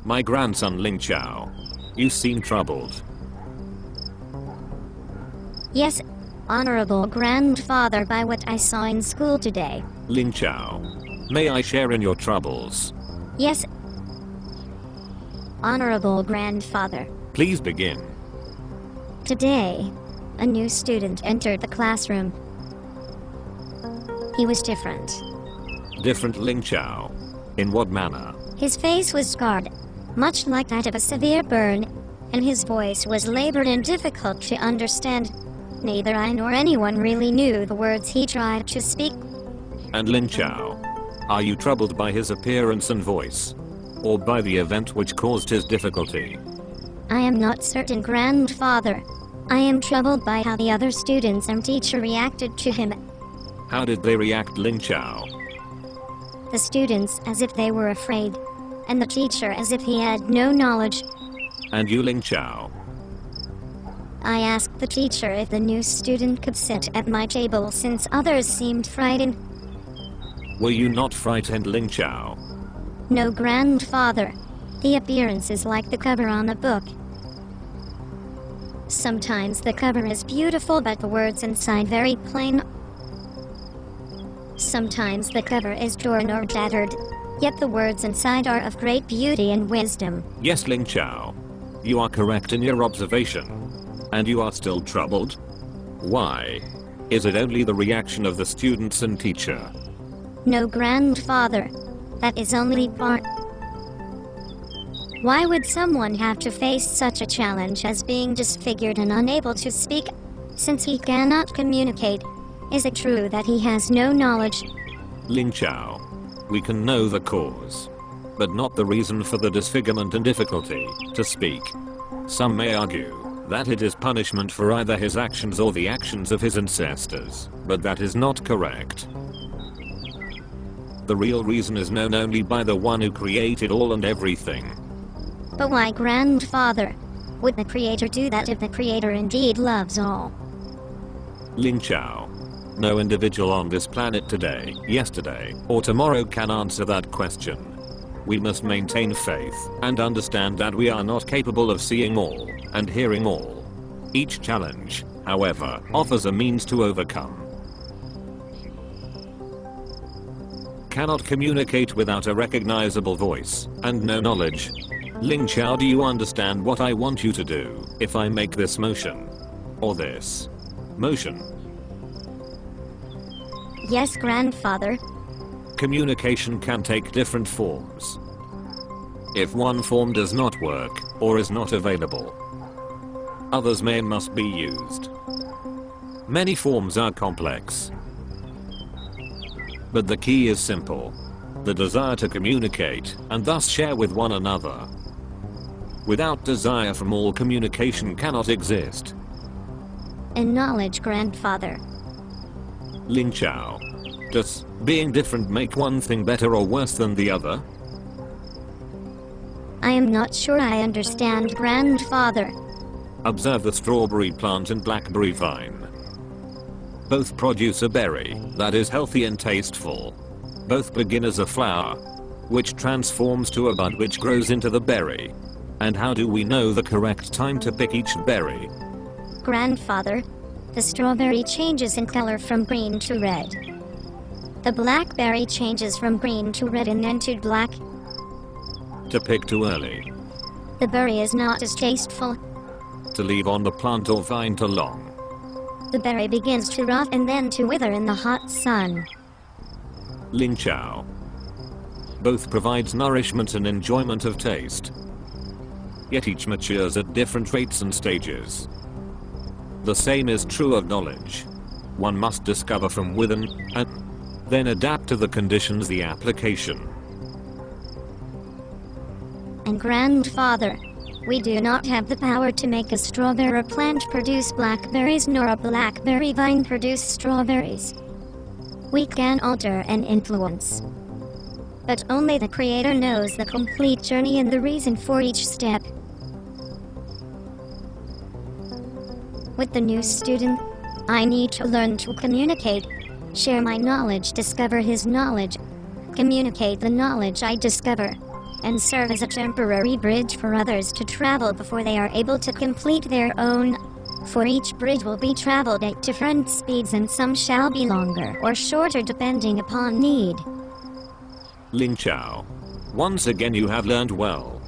My grandson Ling Chao. You seem troubled. Yes, honorable grandfather, by what I saw in school today. Ling Chao. May I share in your troubles? Yes, honorable grandfather. Please begin. Today, a new student entered the classroom. He was different. Different Ling Chao. In what manner? His face was scarred, much like that of a severe burn, and his voice was labored and difficult to understand. Neither I nor anyone really knew the words he tried to speak. And Ling Chao, are you troubled by his appearance and voice? Or by the event which caused his difficulty? I am not certain, grandfather. I am troubled by how the other students and teacher reacted to him. How did they react, Ling Chao? The students as if they were afraid, and the teacher as if he had no knowledge. And you, Ling Chao? I asked the teacher if the new student could sit at my table since others seemed frightened. Were you not frightened, Ling Chao? No, grandfather. The appearance is like the cover on a book. Sometimes the cover is beautiful but the words inside very plain. Sometimes the cover is torn or tattered, yet the words inside are of great beauty and wisdom. Yes, Ling Chao. You are correct in your observation. And you are still troubled? Why? Is it only the reaction of the students and teacher? No, grandfather. That is only part. Why would someone have to face such a challenge as being disfigured and unable to speak, since he cannot communicate? Is it true that he has no knowledge? Ling Chao, we can know the cause, but not the reason for the disfigurement and difficulty to speak. Some may argue that it is punishment for either his actions or the actions of his ancestors, but that is not correct. The real reason is known only by the one who created all and everything. But why, grandfather? Would the Creator do that if the Creator indeed loves all? Ling Chao, no individual on this planet today, yesterday, or tomorrow can answer that question. We must maintain faith and understand that we are not capable of seeing all and hearing all. Each challenge, however, offers a means to overcome. Cannot communicate without a recognizable voice and no knowledge. Ling Chao, do you understand what I want you to do if I make this motion? Or this motion? Yes, grandfather. Communication can take different forms. If one form does not work or is not available, others may and must be used. Many forms are complex, but the key is simple: the desire to communicate and thus share with one another. Without desire from all, communication cannot exist. And knowledge, grandfather. Ling Chao, does being different make one thing better or worse than the other? I am not sure I understand, grandfather. Observe the strawberry plant and blackberry vine. Both produce a berry that is healthy and tasteful. Both begin as a flower, which transforms to a bud which grows into the berry. And how do we know the correct time to pick each berry? Grandfather, the strawberry changes in color from green to red. The blackberry changes from green to red and then to black. To pick too early. The berry is not as tasteful. To leave on the plant or vine too long. The berry begins to rot and then to wither in the hot sun. Ling Chao. Both provides nourishment and enjoyment of taste. Yet each matures at different rates and stages. The same is true of knowledge. One must discover from within and then adapt to the conditions, the application. And grandfather, we do not have the power to make a strawberry plant produce blackberries nor a blackberry vine produce strawberries. We can alter and influence, but only the Creator knows the complete journey and the reason for each step. With the new student, I need to learn to communicate, share my knowledge, discover his knowledge, communicate the knowledge I discover, and serve as a temporary bridge for others to travel before they are able to complete their own. For each bridge will be traveled at different speeds, and some shall be longer or shorter depending upon need. Ling Chao. Once again you have learned well.